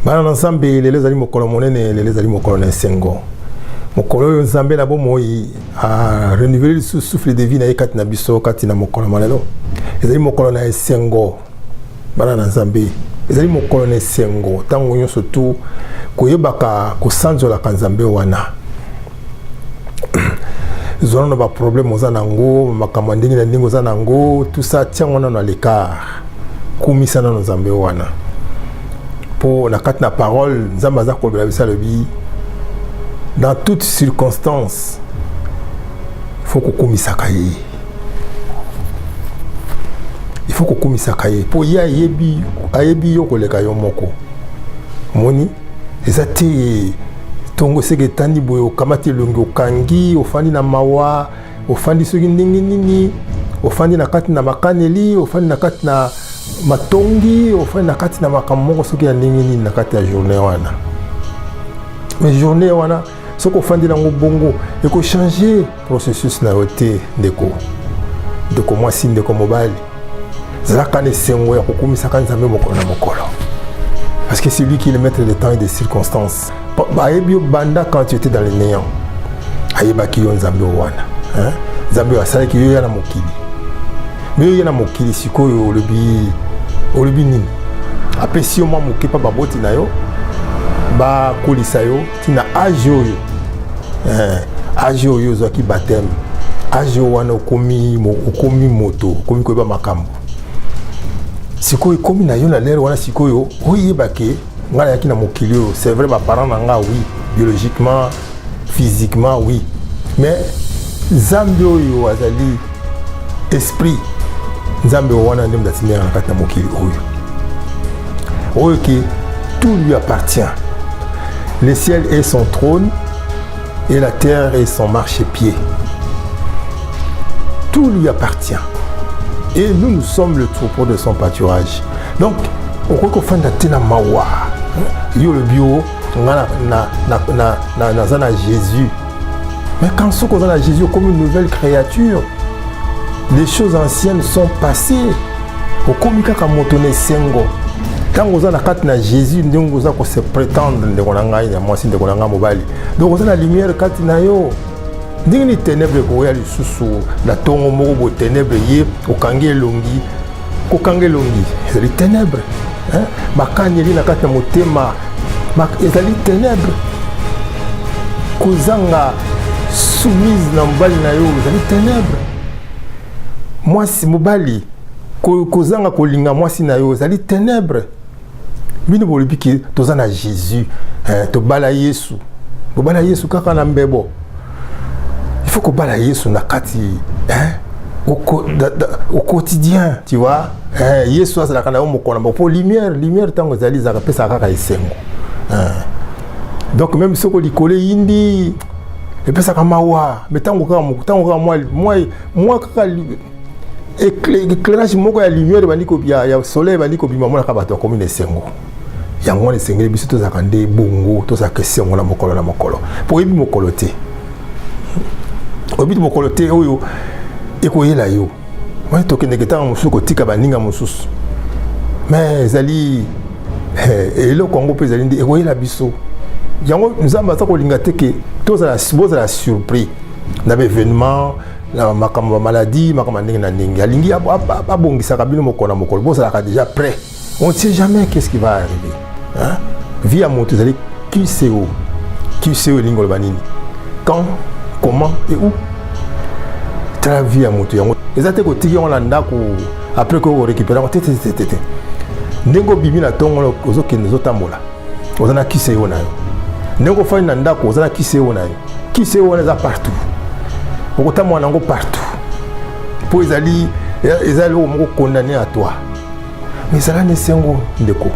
bana ensemble les ali mokolo monene les ali mokolo na sengo mokolo nzambe na bomoi a renouveler le souffle de vie na ekati na biso kati na mokolo malelo ezali mokolo na sengo bana nzambe ezali mokolo na sengo tango nyonso tu koyebaka kosanzola kanzambe wana zono ba problème oza nango makambo ndenge na ndenge oza nango tout ça tiango na l'écart kumisa na nzambe wana pour la carte na parole nzambe za ko bila le bi dans toutes circonstances il faut ko kumisa kaye il faut ko kumisa kaye pour ya yebi ayebi yo koleka yo moko moni ezati tongo seke tandi boyo kamati longo kangi ofandi na mawa ofandi soki ndenge nini ofandi na kati na makaneli ofandi na kati na matongi ofandi na kati na makamoko soki ya ndenge nini na kati ya journée wana mais journée wana soko ofandi na bongo eko changer processus na yote ndeko mwasi ndeko mobali zalaka ne sengo ya kokumisa kanzambe mokolo na mokolo parce que c'est lui qui est le maître des temps et des circonstances. Banda quand tu étais dans le néant. Ayebaki yo nzambe wana. Hein? Nzambe asala ki yo yana mokili. Mais yo yana mokili sikoyo olobi nini. Apesi yo mwa moke pa baboti na yo. Ba kolisa yo tina age oyo. Age oyo zwaki baptême. Age wana okomi moto, okomi koyeba makambo. Sikoyo komi na yo na lere wana sikoyo oyebake ngala yaki na mokili yo c'est vrai ba parents nga oui biologiquement physiquement oui mais nzambe oyo azali esprit nzambe wana ndem da tinera na kati na mokili oyo que tout lui appartient. Le ciel est son trône et la terre est son marchepied. Tout lui appartient. Et nous sommes le troupeau de son pâturage. Donc, on croit qu'on fait un mawa. Yo le bio, na Jésus. Mais quand on a Jésus comme une nouvelle créature, les choses anciennes sont passées. Au komika kamotone sengo. Quand on a na Jésus, on a se prétendre de konanga ya mwasi de konanga mobali. Donc on a la lumière katina yo. Ndenge ténèbres ko ya lisusu la tongo moko bo ténèbres ye okange longi les ténèbres hein makani li na kati na motema ezali ténèbres kozanga soumise na mbali na yo ezali ténèbres mwasi mobali kozanga kolinga mwasi na yo ezali ténèbres bino bolibiki tozana Jésus to bala Yesu kaka na mbebo. Il faut qu'on parle Yesu na kati au quotidien, tu vois. Yesu c'est la kana mokona pour lumière tango zali za pesa kaka esengo. Donc même si on likole indi et pesa kama wa mais tango kaka moi kaka éclairage moko ya lumière bandiko ya soleil bandiko bima mona ka bato comme esengo. Yango esengeli biso to za kande bongo to za kesengo na mokolo pour yebi mokolo te. Obiti mokolote oyo ekoyela yo moi tokende ketanga mususu kotika baninga mususu mais ezali eloko yango mpe ezali nde ekoyela biso yango nzambe aza kolinga te ke bozala surpris na baévénement na makambo ya maladie makambo ndenge na ndenge alingi abongisaka bino mokolo na mokolo bozalaka déjà prêt on ne sait jamais qu'est-ce qui va arriver hein? Vie à moto ezali QCO elingi oloba nini quand comment et où la vie à moto yango ezate ko tiki on landa ko après ko récupérer tete ndeko bimi na tongo ozokende zotambola ozana kise yo nayo ndeko fa na ndako ozana kise yo nayo kise yo na za partout okotamwa nango partout po ezali o moko condamné à toi mais ça là ne sengo ndeko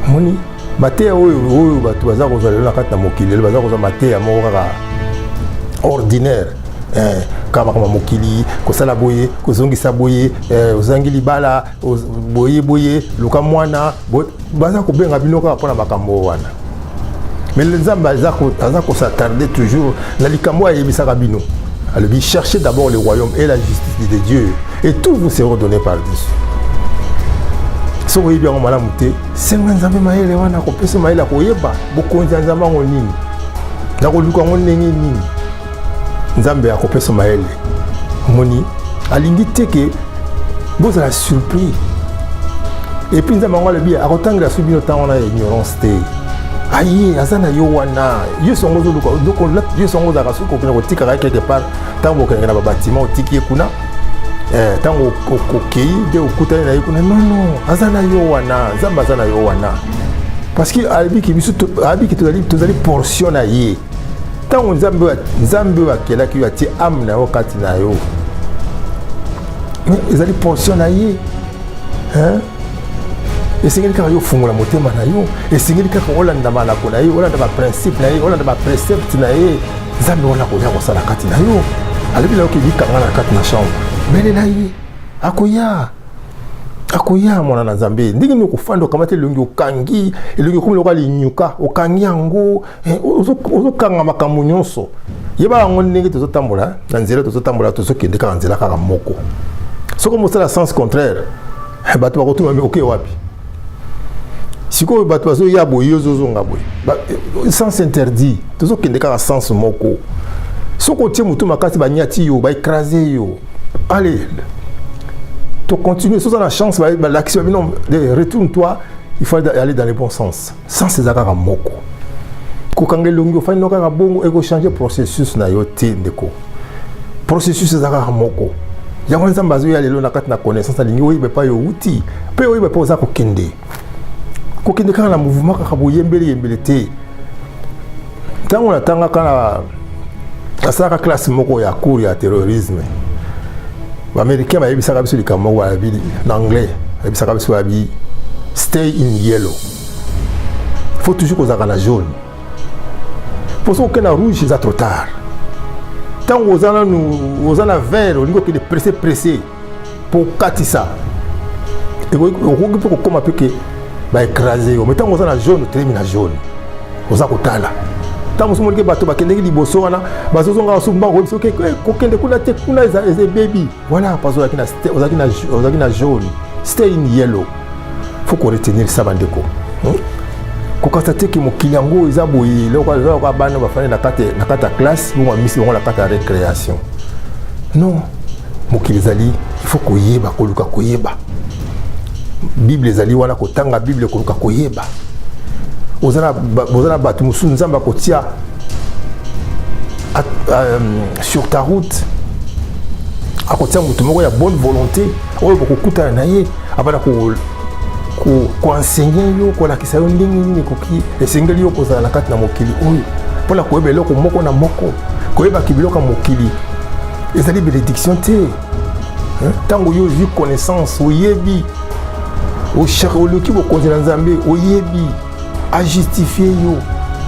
moni bateya oyo batu baza kozala na kati na mokili baza kozala bateya moko kaka ordinaire kama mokili kosala boye kozongisa boye ozangi libala boye luka mwana baza kobenga bino kaka pona makambo wana mais les nzambe aza ko s'attarder toujours na likambo ayebisaka bino alobi cherchez d'abord le royaume et la justice de Dieu et tout vous sera donné par Dieu. soko yebi yango malamu te senga nzambe mayele wana kopesa mayele koyeba bokonzi ya nzambe yango nini nakoluka yango ndenge nini nzambe akopesa mayele moni alingi te ke bozala surpris et puis nzambe yango alobi akotangela so bino ntango wana ya ignorance te aye aza na yo wana yo songo ozoluka yo songo ozalaka soki okende kotikaka quelque part ntango okendeke na babatima otiki ye kuna ntango okei nde okutani na ye kuna nono aza na yo wana nzambe aza na yo wana parce que alobiki biso alobiki tozali portion na ye ntango nzambe oyo akelaki yo atie ame na yo kati na yo ezali portion na ye esengeli kaka yo fungola motema na yo esengeli kaka olanda malako na ye olanda baprincipe na ye olanda baprecepte na ye nzambe wana koya kosala kati na yo alobi na yo kebikanga na kati na chambre belela ye akoya mwana na nzambe ndenge nini okofanda okamata elongi okangi elongi okomi lokola linyuka okangi yango ozokanga makambo nyonso yeba yango ndenge tozotambola na nzela tozotambola tozokende kaka nzela kaka moko soki mosala sens contraire bato bakotuna oke wapi sikoyo bato bazoya boye ozozonga boye sens interdit tozokende kaka sens moko soki otie motu makasi banyati yo baekrase yo allez tu continues sur la chance l'action non retourne-toi il faut aller dans le bon sens sans ces akaka moko ko kangé longo fa no kaka bongo e ko changer processus na yo te ndeko processus ces akaka moko yango nzambe azo ya lelo na kati na connaissance alingi oyibe pa yo uti pe oyibe pa oza ko kende kaka na mouvement kaka boyembele te tango na tanga kana asaka classe moko ya cours ya terrorisme Américain va ebisaka biso likambo wa bi en anglais ebisaka biso wa bi stay in yellow faut toujours kozaka na jaune pour ça que na rouge c'est trop tard tant ozana vert olingo que de pressé pour katisa et okoki pour koma pe ke ba écraser mais tant ozana jaune termine na jaune oza kotala tant mosumo ke bato bakendeki liboso wana bazozonga so mbango biso ke kokende kuna te kuna eza baby voilà parce que ozaki na jaune stay in yellow faut qu'on retenir ça bandeko ko constate que mokili yango eza boye loko bana bafana na kata classe ou misi on la kata récréation non mokili zali il faut koyeba koluka koyeba bible ezali wana kotanga bible koluka koyeba ozana batu musu nzamba kotia sur ta route akotia mutu moko ya bonne volonté oyo bokokuta na ye abana ko enseigner yo ko lakisa yo ndenge nini koki esengeli yo kozala na kati na mokili oyo mpona koyeba eloko moko na moko koyeba kibiloko mokili ezali bénédiction te ntango yo ozwi connaissance oyebi oluki bokonzi na nzambe oyebi a justifier yo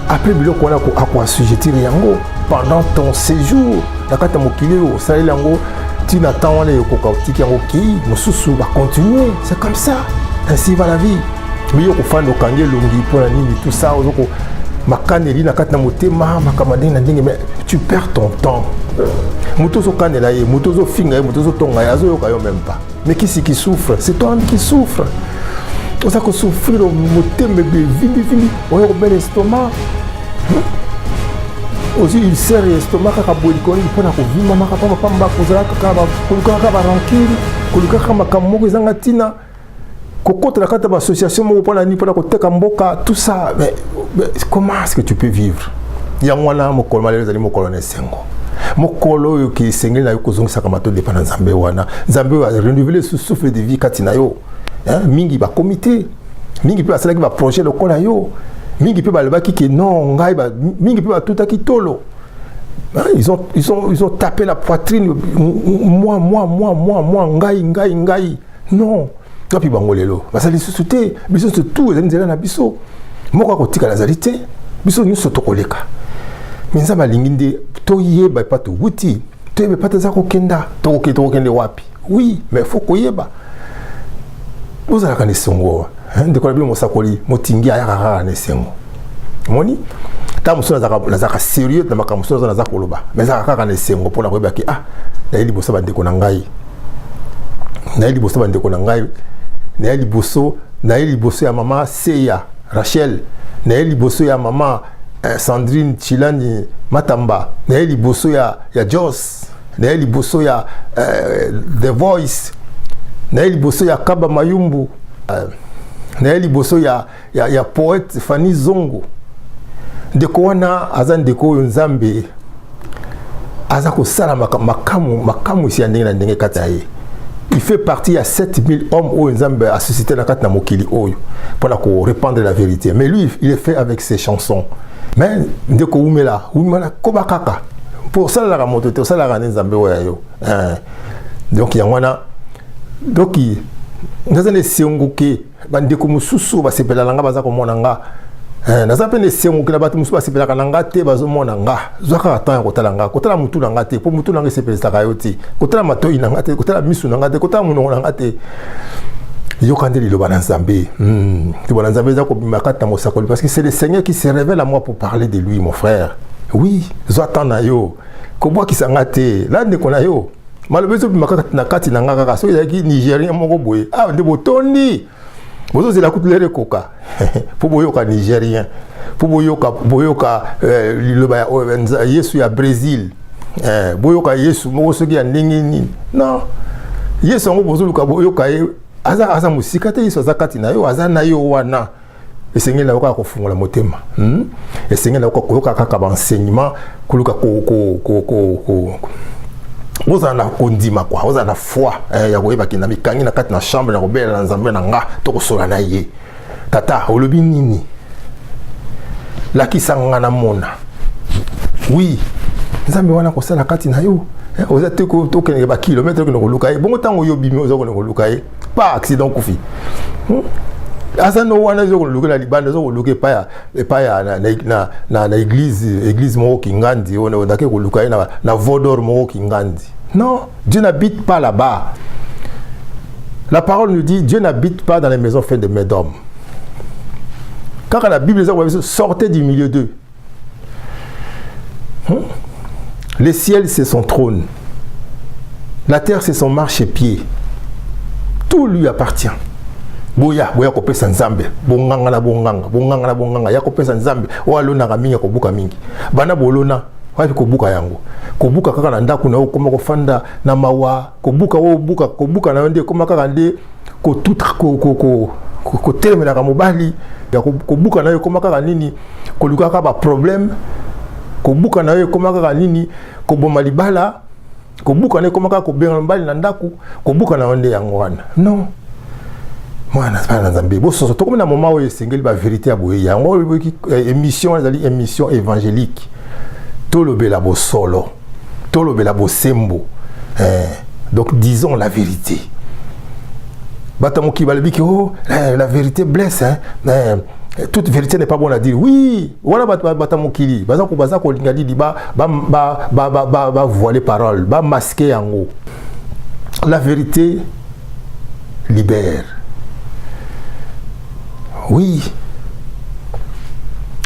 après biloko wana ko assujettir yango pendant ton séjour na kati ya mokili oyo osali yango tina temps wana yokoka otiki yango kei mosusu bacontinue c'est comme ça ainsi va la vie mais yo kofanda okangi elongi mpona nini tout ça ozoko makaneli na kati na motema makambo ndenge na ndenge mais tu perds ton temps moto ozokanela ye moto ozofinga ye moto ozotonga ye azoyoka yo même pas mais qui souffre c'est toi-même qui souffre oza kosouffrir motema vimbi oyo kobela estomac ozwi ulcère ya estomac kaka boye likoni mpona kovimba makapamba kozalaka kaka barankile koluka kaka makambo moko ezanga ntina kokotela kati ya bassociation moko mpona nini mpona koteka mboka tout ça mais comment est-ce que tu peux vivre yango wana mokolo malelo ezali mokolo na esengo mokolo oyo kesengeli na yo kozongisaka mato depa na nzambe wana nzambe oyo arenouveler souffle de vie kati na yo mingi ba comité mingi pe asalaki ba projet lokola yo mingi pe balobaki ke non ngai ba mingi pe batutaki tolo ils ont tapé la poitrine moi ngai non kapi bango lelo basali susu te biso tout ezali nzela na biso moko akotika lazali te biso nyonso tokoleka mais nzambe alingi nde toyeba epa towuti toyeba epa toza kokenda tokokende wapi oui mais faut koyeba ozalaka na esengo ndeko na bino mosakoli motingi ayaka kaka na esengo moni ta mosusu nazalaka sérieux na makambo mosusu naza koloba mais ezalaka kaka na esengo mpona koyeba ke naye liboso bandeko na ngai naye liboso naye liboso ya maman Seya Rachel, naye liboso ya maman Sandrine Chilani Matamba, naye liboso ya Jos, naye liboso ya The Voice, naye liboso ya Kaba Mayumbu, naye liboso ya poète Fanny Zongo. Ndeko wana aza ndeko oyo Nzambe aza kosala makamu isi ya ndenge na ndenge kati ya ye. Il fait partie à 7000 hommes oyo Nzambe a suscité na kati na mokili oyo pour répandre la vérité. Mais lui, il est fait avec ses chansons. Mais ndeko umela koba kaka pour ça la moto te ça la Nzambe oyo yo. Donc ya wana donc ndaza ne siongoke bandeko mususu basepela langa baza komona nga. Naza pe ne siongoke na batu mususu basepela kananga te bazomona nga. Zwaka ata ya kotala nga, kotala mutu nanga te, po mutu nanga sepelisa kayoti. Kotala matoi nanga te, kotala misu nanga te, kotala muno nanga te. Yo kande liloba na Nzambe. Liloba na Nzambe za ko bimakata mosakoli parce que c'est le Seigneur qui se révèle à moi pour parler de lui mon frère. Oui, zwata na yo. Ko bwa kisanga te, la ndeko na yo. Malobezo bimakata na kati na nga kaka so yaki Nigérien moko boye. Ah ndebo tondi. Bozo zela kutulere koka. Po boyoka Nigérien. Po boyoka liloba ya Yesu ya Brésil. Boyoka Yesu moko soki ya ndenge nini. Non. Yesu ngo bozo luka boyoka ye aza musika te Yesu zakati na yo aza na yo wana. Esengeli na yoka kofungola motema. Esengeli na yoka koyoka kaka ba enseignement kuluka oza na kondima kwa oza na foi ya koyeba kina mikangi na kati na chambre na kobela na Nzambe na nga to kosola na ye. Tata olobi nini? Lakisa nga na mona. Oui. Nzambe wana kosala kati na yo. Oza te ko tokene ba kilomètre ko luka ye. Bongo tango yo bimi oza ko luka ye. Pas accident kufi. Asa no wana zo ko luka na libanda zo ko luka pa ya na église moko kingandi on a ke ko luka ye na vodor moko kingandi. Non, Dieu n'habite pas là-bas. La parole nous dit Dieu n'habite pas dans les maisons faites de mains d'hommes. Car la Bible dit sortez du milieu d'eux. Le ciel c'est son trône. La terre c'est son marchepied. Tout lui appartient. Boya kopesa Nzambe. Bonganga na bonganga. Ya kopesa Nzambe. O alona kaminga kobuka mingi. Bana bolona wapi kobuka yango. Kobuka kaka na ndaku na okoma kofanda na mawa. Kobuka na yonde koma kaka nde ko tuta ko telemela ka mobali. Ya kobuka na yo koma kaka nini koluka ka ba problème. Kobuka na yo koma kaka nini ko boma libala. Kobuka na yo koma kaka ko benga mbali na ndaku. Kobuka na yonde yango wana. Non. Moi na Nzambe bo so to comme na moment où sengeli ba vérité ya boye yango émission ezali émission évangélique tolobela bo solo tolobela bo sembo donc disons la vérité batamoki balebi ki oh la vérité blesse toute vérité n'est pas bonne à dire oui voilà batamokili baza ko lingali di ba voiler parole ba masquer yango la vérité libère. Oui,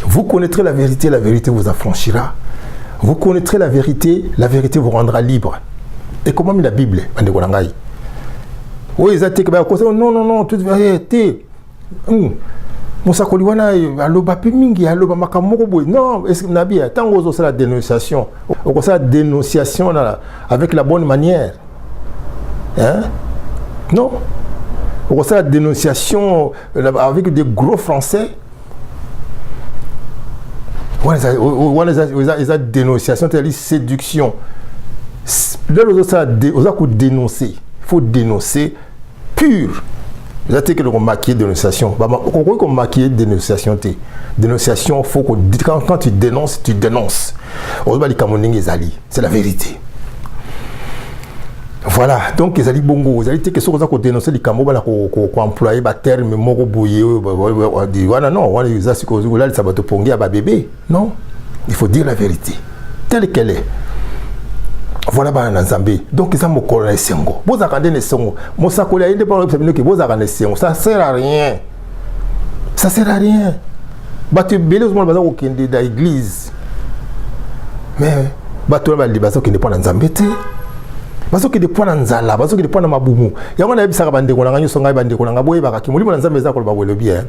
vous connaîtrez la vérité vous affranchira. Vous connaîtrez la vérité vous rendra libre. Et comment la Bible oui, non, toute vérité. Mosakoli wana aloba pe mingi aloba makamoko boy. Non, est-ce que nabi tango zo la dénonciation. On ça dénonciation avec la bonne manière. Hein? Non. On ça la dénonciation avec des gros français. Ils dénonciation, c'est-à-dire séduction. Là, on a dénoncer. Il faut dénoncer pur. Vous avez que le maquiller dénonciation. On maquiller dénonciation. Dénonciation, faut quand tu dénonces, tu dénonces. C'est la vérité. Voilà, donc les ali bongo, les ali te que ce qu'on dénoncer les camo bana ko employer ba terme moko boye di wana non, wana ils asiko là ça va te pongi à ba bébé. Non, il faut dire la vérité telle qu'elle est. Voilà ba na Nzambe. Donc ils ont mo kola sengo. Bo za kande ne sengo. Mo sakola inde pas observer que bo za kande sengo. Ça sert à rien. Ça sert à rien. Ba tu belé mo ba za ko kende da église. Mais ba to ba libaso qui n'est pas na Nzambe te. bazoki de point nzala bazoki de point na mabumu yango na bisaka bande ko na nganyo songa bande ko na boye bakaki molimo na nzambe za ko ba bolo bien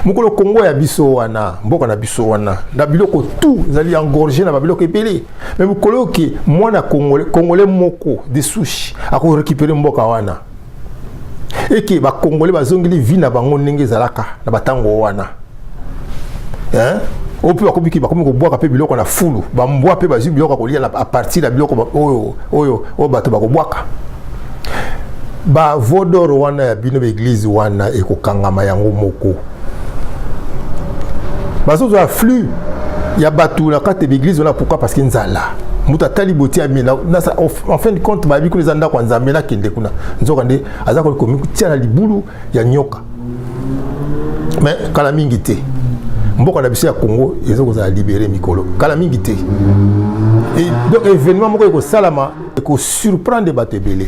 mukolo Congo ya biso wana mboka na biso wana na biloko tout zali engorger na biloko epelé mais mukolo ki mwana congolais moko de sushi ako récupérer mboka wana et que ba congolais bazongeli vie na bango ndenge zalaka na batango wana hein opi bakobiki bakomi ko boaka pe biloko na fulu ba mbwa pe bazu biloko ko lia à partir de biloko oyo bato bakobwaka ba vodoro wana ya bino église wana ekokangama yango moko bazozo afflux ya bato na kati l'église wana pourquoi parce que nzala muta taliboti amina en fin de compte babi ko nzanda kwa nzambe na kende kuna nzoka nde azako komi tia na libulu ya nyoka mais kala mingi te mboka na biso ya Congo ezoko za libérer mikolo kala mingi te et donc événement moko ko salama ko surprendre bato belé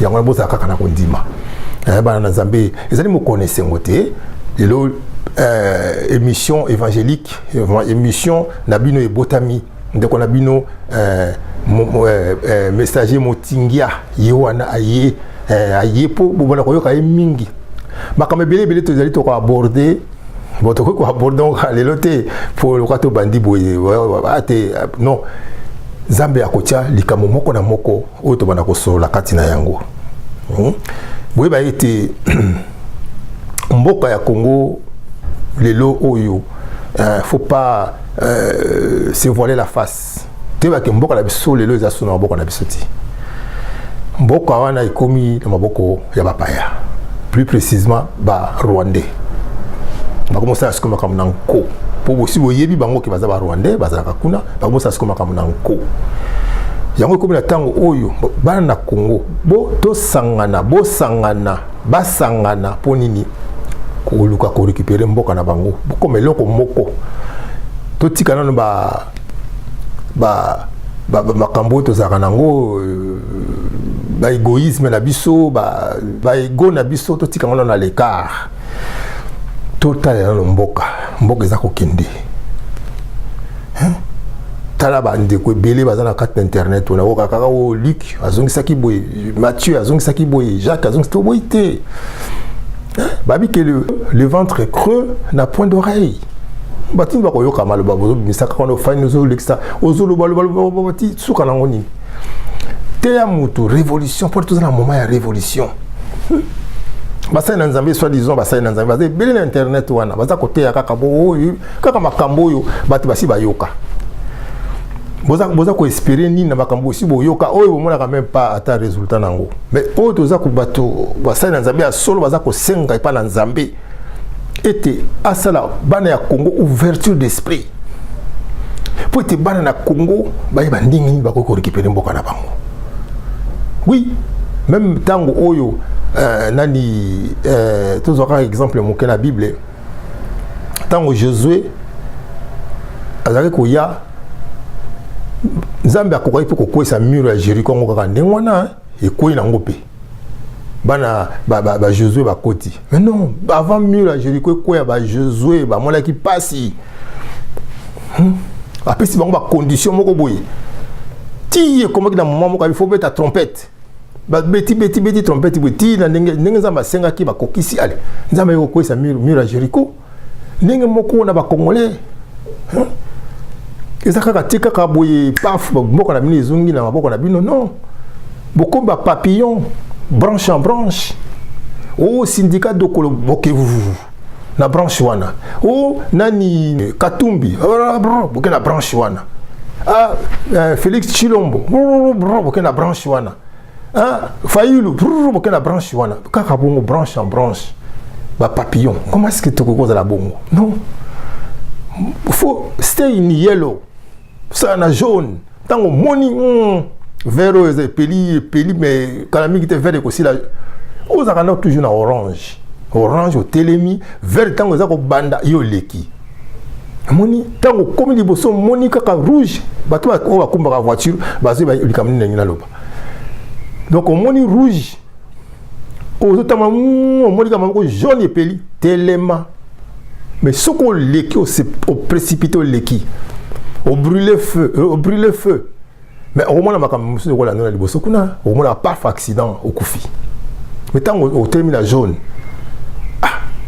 yango boza kaka na kondima bana na nzambe ezali mo connaître ngote lelo émission évangélique émission nabino et botami ndeko nabino messager motingia yewana aye po bona koyoka mingi makame belé to ezali to ko aborder boto ko aborder lelo te pour le kwato bandi boye ate non Zambé akotia likamo moko na moko oyo to bana ko solo kati na yango boye ba été mboka ya Congo lelo oyo faut pas se voiler la face teba ke mboka la biso lelo ezaso na mboka na biso ti mboka wana ikomi na maboko ya bapaya plus précisément ba rwandais bakomosa ya sikoma kamuna nko po bosi boyebi bango ke baza ba rwandais bazalaka kuna bakomosa ya sikoma kamuna nko yango ikomi na tango oyo bana na Congo bo tosangana basangana po nini koluka ko récupérer mboka na bango comme eloko moko totika nano makambo tozaka nango ba égoïsme na biso ba ego na biso totika ngono na l'écart total na mboka eza kokende tala bande ko belé bazana carte internet on a ko kaka o Luc azongisaki boy Mathieu azongisaki boy Jacques azongisaki boy te babi que le ventre creux n'a point d'oreille batin ba ko yoka malo babo misaka kono fine zo lexa ozolo balo ti suka na ngoni te ya mutu révolution pour tout na moment ya révolution basa na nzambe soit disons basa na nzambe basa belé na internet wana basa côté ya kaka bo kaka makambo yo batu basi bayoka boza ko espérer ni na makambo si boyoka oyo bomona quand même pas ata résultat nango mais oyo toza ko bato basa na nzambe ya solo baza ko senga pa na nzambe était asala bana ya Congo ouverture d'esprit pour te bana na Congo ba ndingi ba ko récupérer mboka na bango oui même tango oyo nani tous un exemple mon na Bible tango Josué azaki ko ya Nzambe akokai pe kokwesa mur ya Jéricho ngo kaka ndengwana ekoyi na ngope bana ba Josué bakoti mais non avant mur ya Jéricho ekoya ba Josué ba molaki pasi apesi bango ba condition moko boye ti komaki na moment moko il faut beta trompette ba beti trompette boye ti na ndenge Nzambe senga ki bakokisi ale Nzambe kokwesa mur ya Jéricho ndenge moko na ba congolais ezaka katika kaboye paf moko na bino ezungi na maboko na bino non bokomba papillon branche en branche o syndicat dokolo bokevu na branche wana o nani Katumbi boke na branche wana Félix Chilombo boke na branche wana Fayulu boke na branche wana kaka bongo branche en branche ba papillon comment est-ce que tu causes la bongo non faut stay in yellow ça na jaune tango moni vert peli mais kalami qui vert aussi la aux arana toujours na orange au telemi vert tango za ko banda yo leki moni tango comme liboso moni kaka rouge bato ba ko bakumba voiture bazo ba likamni na loba donc moni rouge aux tama moni kama ko jaune peli telema mais ce qu'on leki au précipité au leki au brûler feu mais au moins makambo mususu ko la nona liboso kuna au moins parfois accident au kufi mais tant au termine la jaune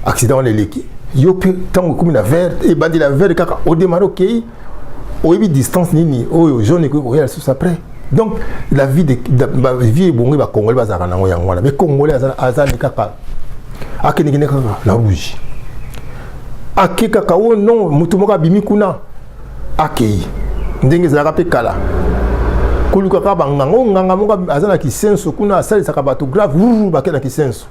accident on eleki yo pe tant comme na vert et bandi la vert kaka au démarrer OK au bi distance nini o jaune ko ya sous après donc la vie de la vie bongo ba congolais bazaka nango yango wana mais congolais azali kaka akeni kaka la rouge akeka ka o non mutu moka bimi kuna akei ndenge za ka pe kala koluka ka bangango nganga moka azana kisenso kuna asali saka bato grave bakena kisenso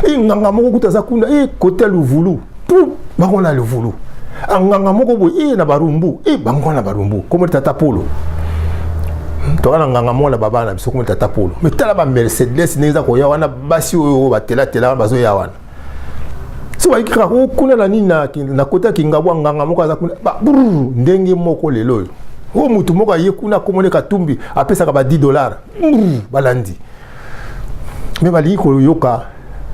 e nganga moko kutaza kuna e côté luvulu pou bakona luvulu nganga moko bo e na barumbu e bangona barumbu comme tata polo tokana nganga mona baba na biso comme tata polo mais tala ba Mercedes neza ko ya wana basi oyo batela tela bazo ya wana so ba ikira ko kuna na nina na kota kingabwa nganga moko aza kuna ba ndenge moko lelo o mutu moko ye kuna komone katumbi apesa ka ba $10 balandi mais bali ko yoka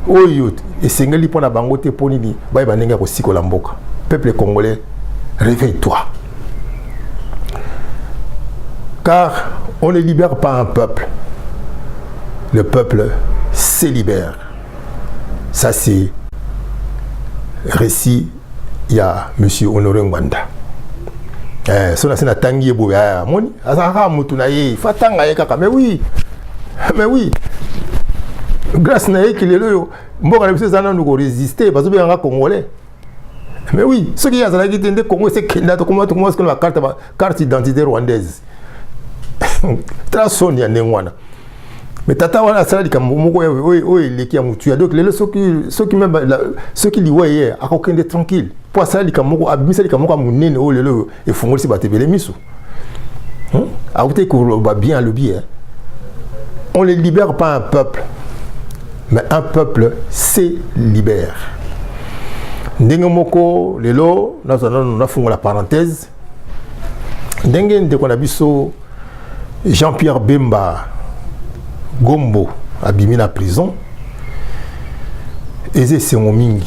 oyo esengeli pona bango te poni ni ba ndenge ko sikola mboka peuple congolais réveille-toi car on ne libère pas un peuple le peuple se libère ça c'est récit il y a monsieur Honoré Ngwanda sona sina tangi ebo ya moni azaka mutu na ye fatanga ye kaka mais oui grâce na ye kilelo yo mboka na biso zana ndoko résister bazo be nga congolais mais oui ce qui y a zana kitende Congo c'est kenda to comment ce la carte d'identité rwandaise trason ya nengwana mais tata wana sala likambo moko o eleki ya mutu ya donc lelo soki même soki liwaye akokende tranquille pour sala likambo abimisa likambo munene o lelo e fungolisi batebele miso a outé ko ba bien le bien on ne libère pas un peuple mais un peuple se libère ndenge moko lelo na fungola parenthèse ndenge ndeko na biso Jean-Pierre Bemba Gombo abimi na prison eze sengo mingi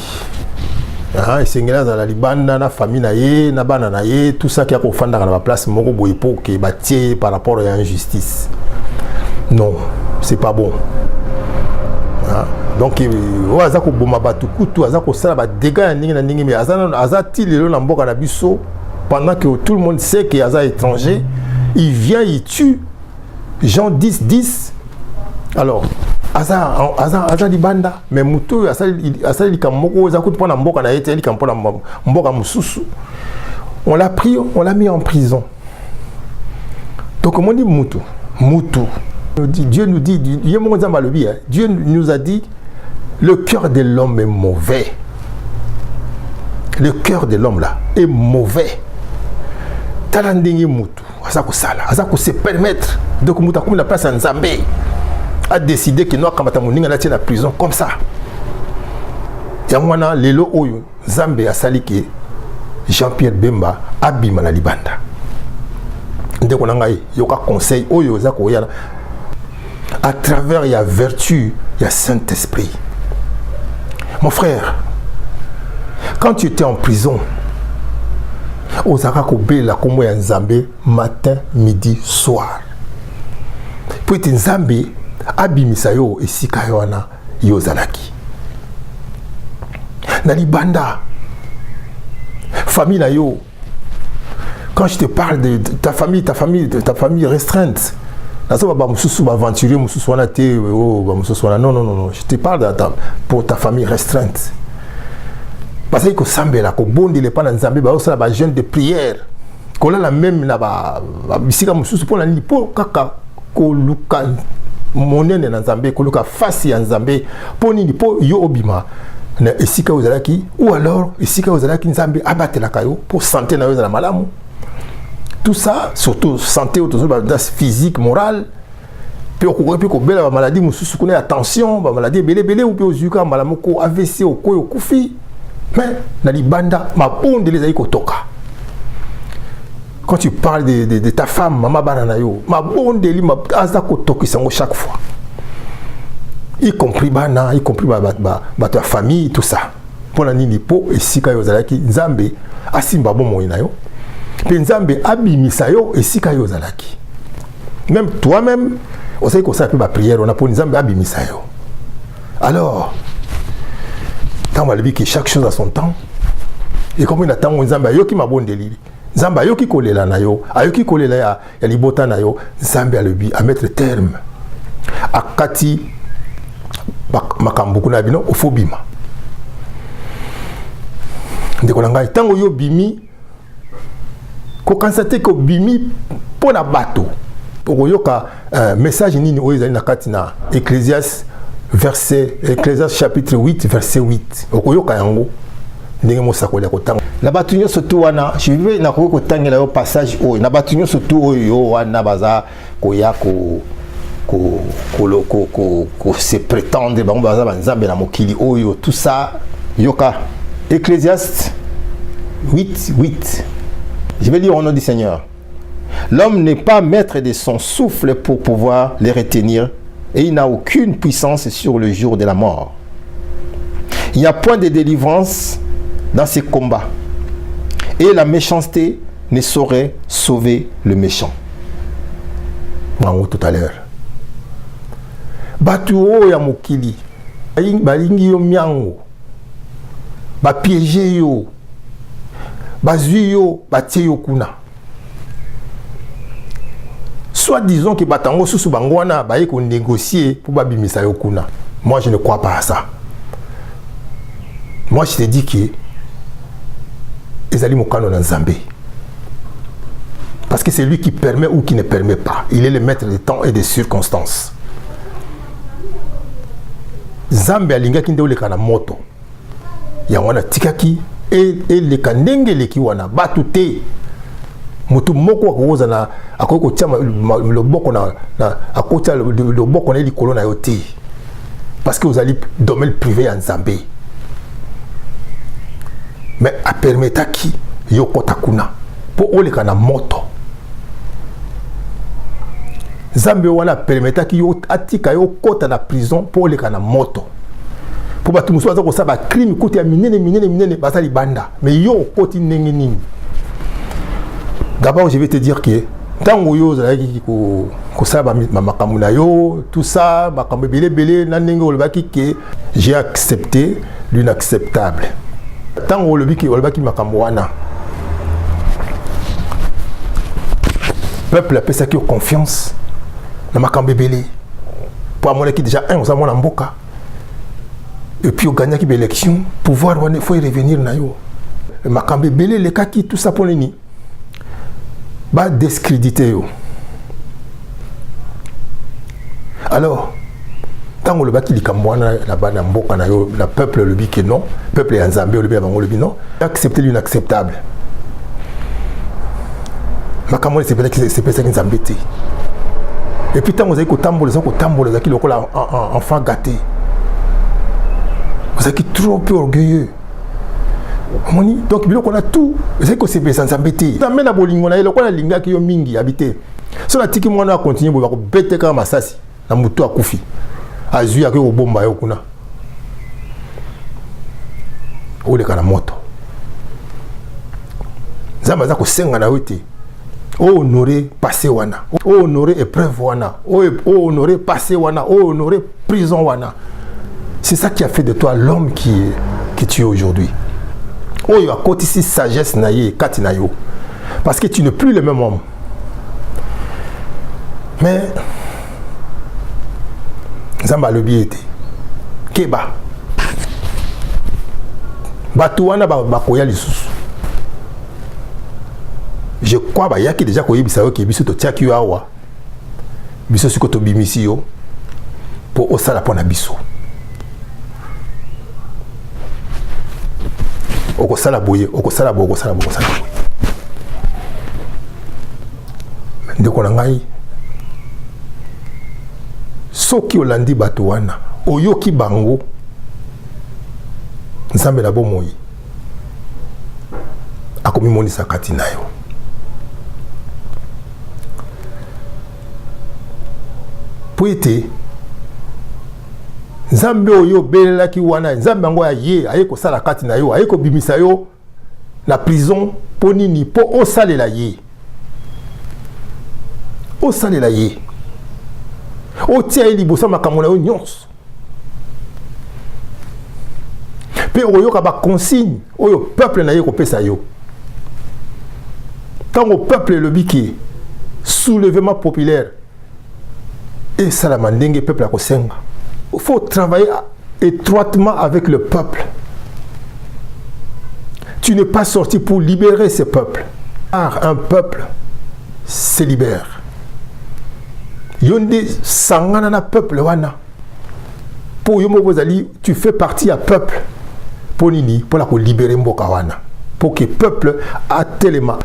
esengela za la libanda na famille na ye na bana na ye tout ça qui a kofanda na ba place moko boye pour que batie par rapport à injustice non c'est pas bon donc aza ko boma batu kutu aza ko sala ba dégâts ndenge na ndenge mais aza tilelo na mboka na biso pendant que tout le monde sait que aza étranger il vient, il tue Jean 10 alors aza libanda mais muto asali likamoko za kutu pona mboka na yete likampo na mboka mususu on l'a pris, on l'a mis en prison donc comment dit mutu Dieu nous dit Dieu nous a dit le cœur de l'homme est mauvais le cœur de l'homme là est mauvais talandingi mutu azako se permettre donc muta comme la place en Zambé a décidé que nous kamata moninga na la prison comme ça yamwana lelo oyo Zambé asali ke Jean-Pierre Bemba abima na libanda ndeko na ngai yoka conseil oyo zako yana à travers la vertu il y a Saint-Esprit mon frère quand tu étais en prison Osaka kobela kombo ya Nzambe matin midi soir pour être Nzambe abimisa yo esika yo wana yozalaki na libanda famille na yo quand je te parle de ta famille restreinte nazo ba mususu ba aventurier mususu wana te ba mususu wana non je te parle pour ta famille restreinte parce que sambela ko bondele pa na Nzambe ba osala ba jeûne de prière ko la même na ba bisika mususu pona ni po kaka ko luka monene na Nzambe ko luka face ya Nzambe poni ni po yo obima na esika ozalaki ou alors esika ozalaki Nzambe abatela kayo pour santé na yo za malamu tout ça surtout santé autour physique morale puis ko bela ba maladie mususu kuna attention ba maladie belé ou puis ozuka malamu ko AVC o koyo kufi mais na libanda ma bonde les aiko toka quand tu parles de ta femme maman banana yo ma bonde li ma aza ko toki sango chaque fois y compris ta famille tout ça pour la nini po esika yo zalaki Nzambe asimba bon moyo na yo pe Nzambe abimisa yo esika yo zalaki Même toi-même, on sait qu'on s'est appelé ma prière, on a pour Nzambe abimisayo. Alors, tant on que chaque chose a son temps. Et comme il a tant Nzambe yo ki mabon délire. Nzambe yo ki kolela na yo, ayo ki kolela ya libota na yo, Nzambe alobi à mettre terme. Akati makambo kuna bino ofobima. Ndeko na ngai tango yo bimi ko constater ko bimi pona bato. Pour yoka message nini oyo ezali na kati na Ecclésiaste chapitre 8 verset 8. Okoyoka yango ndenge mosakoli akotanga. Na bato nyonso tu wana je vais na ko kotangela yo passage oyo na bato nyonso tu oyo wana baza koya ko se prétendre bango baza banzambe na mokili oyo tout ça yoka Ecclésiaste 8. Je vais lire au nom du Seigneur. L'homme n'est pas maître de son souffle pour pouvoir les retenir et il n'a aucune puissance sur le jour de la mort. Il n'y a point de délivrance dans ces combats et la méchanceté ne saurait sauver le méchant. Tout à l'heure. Batuo ya mokili balingi yo miango bapiéger yo bazui yo batie yo kuna. Soit disons que batango susu bango wana baye ko négocier pour babimisa yo kuna. Moi je ne crois pas à ça. Moi je te dis que ezali mokano na Nzambe. Parce que c'est lui qui permet ou qui ne permet pas. Il est le maître des temps et des circonstances. Nzambe alingaki nde oleka na moto. Ya wana tikaki et le kandenge leki wana batu te. Mutu moko akoza na akoko tiama le boko na akota le boko na likolo na yote. Parce que vous allez domaine privé en Nzambe. Mais a permetaki yokota kuna po oleka na moto. Nzambe wana permetaki yo atika yo kota na prison po oleka na moto. Pour batu muso aza ko saba crime kote ya minene basali banda. Mais yo koti ndenge nini. D'abord, je vais te dire que tant que yo zalaki ko saba makambo na yo, tout ça, makambo belé na ndenge olobaki que j'ai accepté l'inacceptable. Tant que olobaki makambo wana. Peuple a pesa ki confiance na makambo belé. Pour amona ki déjà un oza mona mboka. Et puis au gagner qui élection, pouvoir il faut y revenir na yo. Makambo belé le kaki tout ça pour nini. Ba discréditer yo. Alors, tant que le baki likambo wana la bana mboka na yo, la peuple le bi que non, peuple ya Nzambe le bi bango le bi non, accepter l'inacceptable. Makambo c'est peut-être que c'est peut-être Nzambe té. Et puis tant que vous avez ko tambola zaki lokola enfant gâté. Vous êtes trop peu orgueilleux. Donc, on a tout. C'est que c'est bien sans embêter. Ça mène à Bolingo, on a le linga qui est mingi habité. Si on a tiki moi, on a continué, on va bêter comme Massassi. La moto a koufi. Azui a que au bomba et au kuna. Ou les kanamoto. Zamaza ko senga na wete. O honoré passé wana. O honoré épreuve wana. O honoré passé wana. O honoré prison wana. C'est ça qui a fait de toi l'homme qui tu es aujourd'hui. Oh, il y a côté ici sagesse naïe, katinayo. Parce que tu n'es plus le même homme. Mais, Zamba le biété. Keba. Batouana bakoya lisusu. Je crois qu'il y a déjà qui bisayo qui biso to tiaki awa. Biso siko to bimisi yo pour osala pona biso. Okosala boye, okosala boye. Ndeko na ngai. Soki olandi bato wana, oyoki bango. Nzambe na bomoi. Akomi monisa kati na yo. Po ete Nzambe oyo belelaki wana Nzambe ngo aye aye ko sala kati na yo aye ko bimisa yo na prison po nini po osalela ye osalela ye otia ye liboso makambo na yo nyonso mpe oyoka baconsigne oyo peuple na ye kopesa yo ntango peuple elobi ke soulèvement populaire esalama ndenge peuple akosenga. Il faut travailler étroitement avec le peuple. Tu n'es pas sorti pour libérer ce peuple. Car un peuple se libère. Yonde sangana na peuple wana. Pour yomo bozali, tu fais partie à peuple. Pour nini, pour la libérer mboka wana. Pour que peuple a tellement,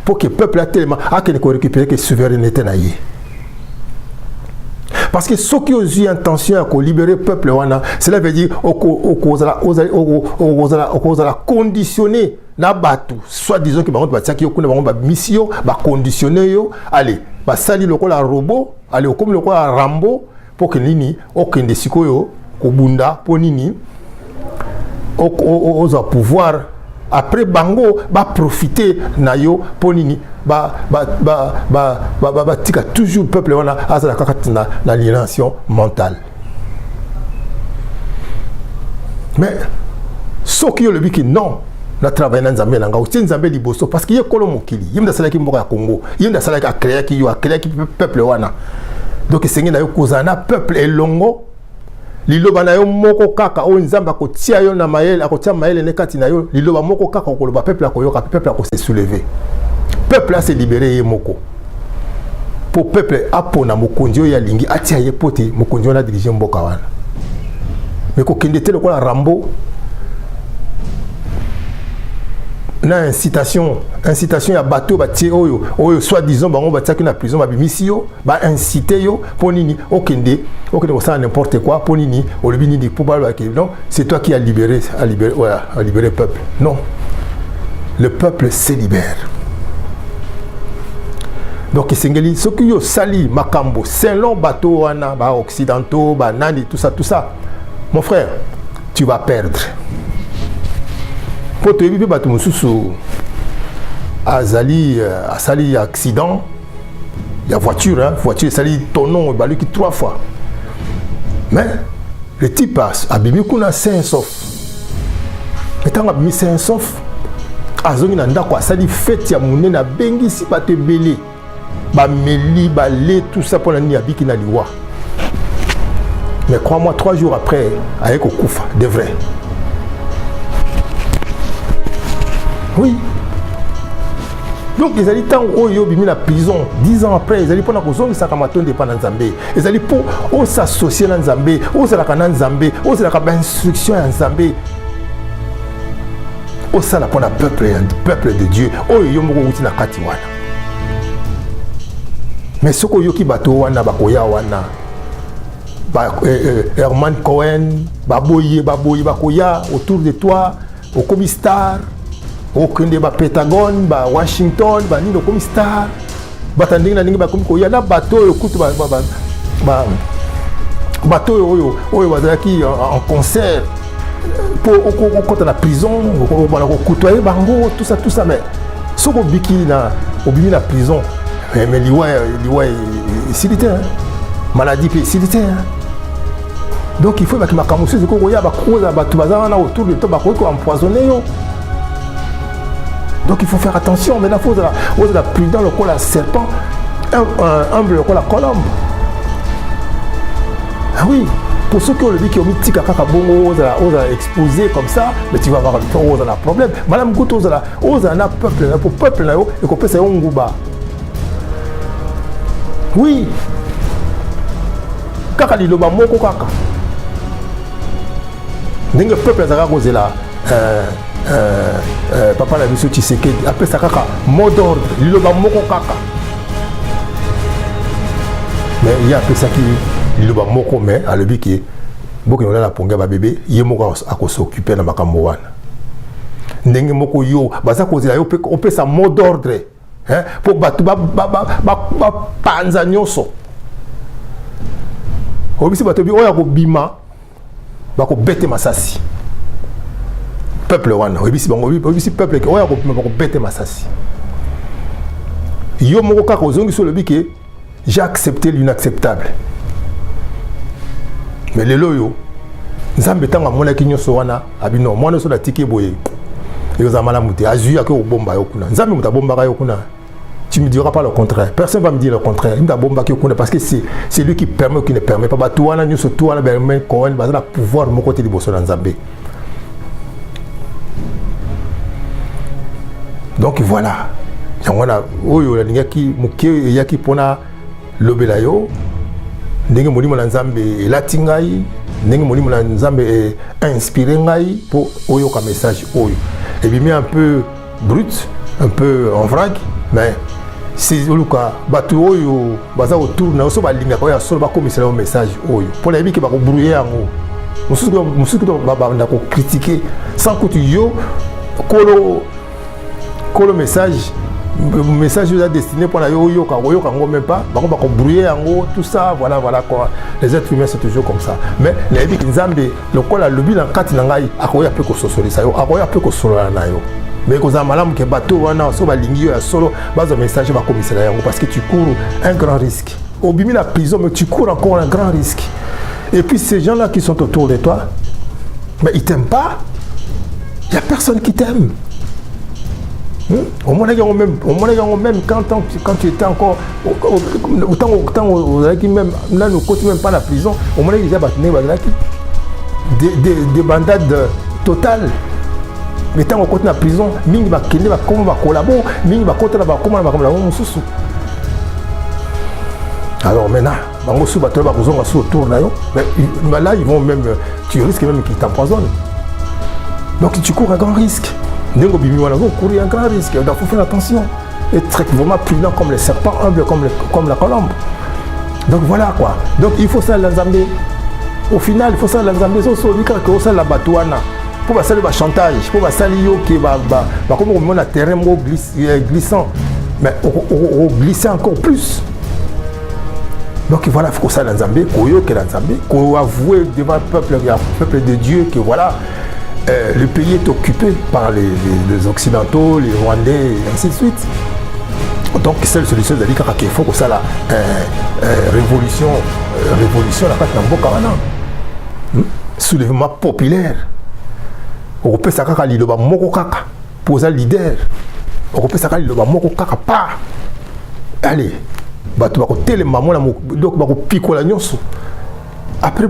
a qu'il récupérer que souveraineté na ye. Parce que ceux qui ont eu intention à libérer le peuple, cela veut dire qu'on a conditionné na batu, soit disons que ba mission, ba conditionné yo, allez, ba sali lokola robot, allez comme lokola Rambo pour que nini okende sikoyo ko bunda pour nini au pouvoir après bango va profiter na yo pour nini tika toujours peuple wana azala kaka na l'aliénation mentale. Mais ceux qui ont le but que non na travailler na Nzambe nanga aussi Nzambe liboso parce que y a kolo mokili yimda sala ki mboka ya Congo yimda sala ka créer ki yo a créer ki peuple wana donc sengi na yo kozana peuple elongo liloba na yo moko kaka o Nzamba ko tia yo na mayele akotia mayele ne kati na yo liloba moko kaka ko loba peuple akoyoka peuple ako se soulever peuple a se libérer ye moko pour peuple apona mokonzi ya lingi atia ye pote mokonzi na diriger mboka wana mais ko kende te lokola Rambo na incitation ya bateau ba tie oyo soit disons bango ba tiaki na prison ba bimisio ba inciter yo pour nini okende ça n'importe quoi pour nini olobi nini pour ba non c'est toi qui a libéré le peuple. Non, le peuple se libère. Donc sengeli ceux qui yo sali makambo selon bateau wana ba occidentaux ba nani tout ça mon frère tu vas perdre. Pour te vivre bateau mususu azali asali accident il y a voiture sali tonon balu qui 3 fois mais le type a bimi kuna sain sauf mais tant abimi sain sauf azongi na ndako asali fête ya munena bengi si bato belé ba meli ba lait tout ça pour la ni abiki na liwa mais crois-moi 3 jours après avec okufa de vrai. Oui. Donc ils allaient tant où ils bimi la prison 10 ans après ils allaient pour la cause ça kamaton de pendant Nzambe ils allaient pour s'associer dans Nzambe ça la kana Nzambe ça la instruction en Nzambe ça la pour le peuple de Dieu yo moko uti na kati wana mais soko yoki bato wana bakoya wana Herman Cohen baboye bakoya autour de toi au commissar okende ba Pentagone ba Washington ba nino comme star batandingi na ningi ba komiko ya na bato yo kutu ba bato yo bazaki en concert pour au la prison bana ko kutoyer bango tout ça mais soko biki na obimi na prison mais liwa silité maladie puis silité donc il faut que makamusu ziko ya ba koza ba tubazana autour de toi ba ko empoisonner yo. Donc il faut faire attention. Maintenant, il faut la prudent, le col à serpent, humble, le col à colombe. Ah oui, pour ceux qui ont le dit qui ont mis tika kaka bongo, on a exposé comme ça, mais tu vas avoir un problème. Madame Gouto, on a un peuple, pour peuple là, et qu'on peut se ngouba. Oui, kaka li loba moko kaka. N'engue peuple là, on là. Papa la mission Tshisekedi après ça kaka mot d'ordre liloba moko kaka mais il y a après ça qui liloba moko mais à lebi qui boki on la ponga ba bébé ye moko ako s'occuper na makambo wana ndenge moko yo baza kozela yo on peut ça mot d'ordre hein pour batu ba panza nyoso obisi batu bi oya ko bima ba ko bete masasi peuple wana obisi peuple oya ko bete masasi yo moko kaka ozongi so le bike j'ai accepté l'inacceptable. Mais les loyaux, Nzambe tanga mona ki nyoso wana abino mwana so la tiki boye. Yo zamala muté azu ya ko bomba yo kuna. Nzambe muta bomba ka yo kuna. Tu me diras pas le contraire. Personne va me dire le contraire. Il me bomba ki yo kuna parce que c'est lui qui permet ou qui ne permet pas. Ba to wana nyoso to wana ba men ko ba la pouvoir mo côté liboso na Nzambe. Donc voilà. Yangwana oyo la ngaki muke yaki pona lobela yo. Ndenge molimo na Nzambe latingai, ndenge molimo na Nzambe inspiré ngai pour oyo ka message oyo. Et bien un peu brut, un peu en vrac, mais c'est luka batu oyo baza autour na so ba linga ko ya solo ba komisela au message oyo. Pour la vie ki ba ko brouiller yango. Musuku ba ndako critiquer sans que tu yo kolo message est destiné pour la yo kango même pas ba ko brouiller yango tout ça voilà quoi. Les êtres humains c'est toujours comme ça. Mais la vie ki Nzambe lokola lobi na kati na ngai akoya pe ko sosolisa yo akoya pe ko solola na yo. Mais quand on a que bateau wana so ba lingi yo solo bazo message ba komisela yango parce que tu cours un grand risque. Au bimi la prison mais tu cours encore un grand risque. Et puis ces gens là qui sont autour de toi, mais ils t'aiment pas. Il y a personne qui t'aime. Au moins même quand tu étais encore autant qui même là nous côté même pas la prison, au moins déjà des bandades totales. Mais tant qu'on est en prison, mingi va kende va comment va collaborer, mingi va côté là va comment va comme la mususu. Alors maintenant, bango sous bateau va besoin sous autour là mais là ils vont même tu risques même qu'ils t'empoisonnent. Donc tu cours un grand risque. Nengo bimi wana vous courir un grand risque. Donc faut faire attention. Être vraiment prudent comme les serpents, humble comme la colombe. Donc voilà quoi. Donc il faut ça l'Nzambe. Au final, il faut ça l'Nzambe so so bika ko ça la batouana. Pour passer le chantage, pour passer yo qui va comme on a terrain glissant, mais on glisser encore plus. Donc voilà, il faut ça l'Nzambe, koyo que l'Nzambe, ko avouer devant le peuple de Dieu que voilà le pays est occupé par les occidentaux, les Rwandais et ainsi de suite. Donc seule solution c'est qu'il faut que ça la révolution la patte n'amboka wana. Soulèvement populaire. On peut s'accrocher liloba moko kaka poser leader. On peut s'accrocher liloba moko kaka pas. Allez, bato bako telema mona donc bako pikola nyonso. Après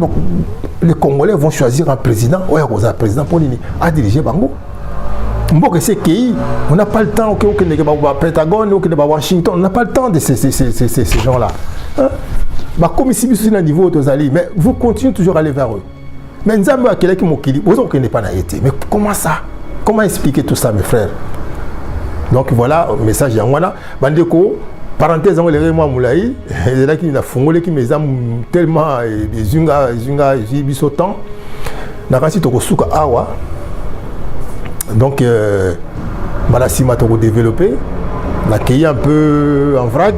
les Congolais vont choisir un président, ouais, un président pour à diriger bango. Mboka c'est qui on n'a pas le temps au Pentagone ou au Washington, on n'a pas le temps de ces gens-là. Bah comme ici sur un niveau autosali, mais vous continuez toujours à aller vers eux. Mais Nzambe a quelqu'un qui mokili, vous ne pas été. Mais comment ça? Comment expliquer tout ça mes frères? Donc voilà, message yangwana bandeko. Parenthèse, on les moi moulaï, et là qui n'a fongolé qui mes âmes tellement des zunga bisotan. Nakasi toko suka awa. Donc Malasima toko développé, l'accueillir un peu en vrac,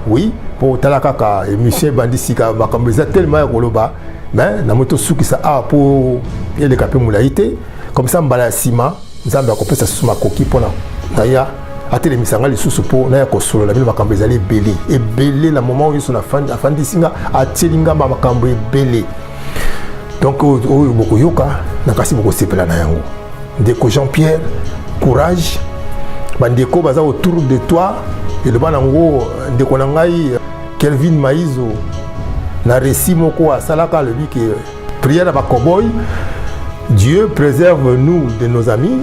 oui, pour talakaka et monsieur Bandisika bakambeza tellement koloba, mais na moto suki sa a pour les capé moulaïté, comme ça Malasima, Nzambe akopé sa sous ma coquille pour na ya. Ate les misanga les sous-suppos na ya kosolo la ville makambo ezali belé et belé la moment où ils sont afandi singa atelinga makambo belé. Donc au bokoyoka nakasi boko sepela na yango. Ndeko Jean-Pierre, courage. Bandeko baza autour de toi et le banango ndeko nangai Kelvin Maizo na récit moko asalaka le bi que prière à Bakoboy. Dieu préserve-nous de nos amis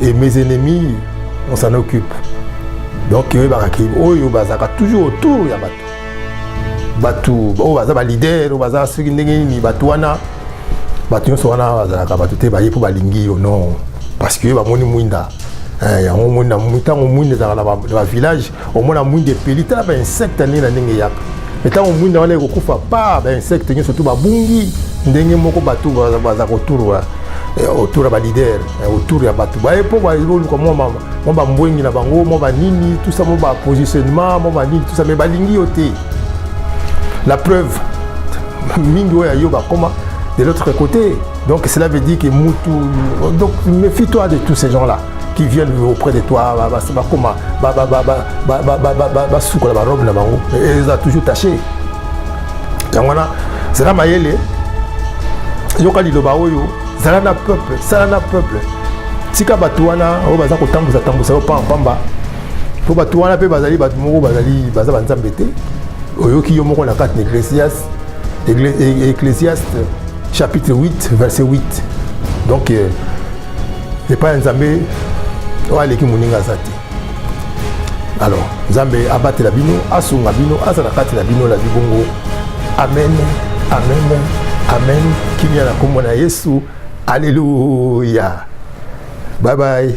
et mes ennemis on s'en occupe. Donc oyo bazaka toujours autour ya batu o baza ba leader o baza soki ndenge ni batu wana batu so wana bazaka batu te ba yepo balingi yo non parce que ba moni mwinda ya mona mutango mwinda za la village au mona mwinde pelita ba insecte ni na ndenge yaka metango mwinda wana ekokufa pa ba insecte nyo surtout ba bungi ndenge moko batu baza autour autour ya ba leader autour ya batu ba yepo ba rôle comme moi ba mbwengi na bango mo ba nini tout ça mo ba positionnement mo ba nini tout ça mais ba lingi yoté la preuve mingi oya yo ba comment de l'autre côté donc cela veut dire que mutu donc méfie-toi de tous ces gens là qui viennent auprès de toi, sous la robe, ils ont toujours taché. C'est là Mayele. Yokali Lobaoyo, Zalana peuple. Tika Batuana, Obaza Kotambuza Tambusa, Pamba. Pour Batuana, Bazali, Batmo, Bazali, Bazabantambete. Oyoki Yomoko la 4 Ecclésiaste, chapitre 8, verset 8. Donc, les pas Nzambe, Oaleki Muninga Zati. Alors, Nzambe abattre la bino, Asunga bino, Azanakati la bino, la bibongo. Amen, amen, amen. Kimia na komona Yesu. Alléluia. Bye bye.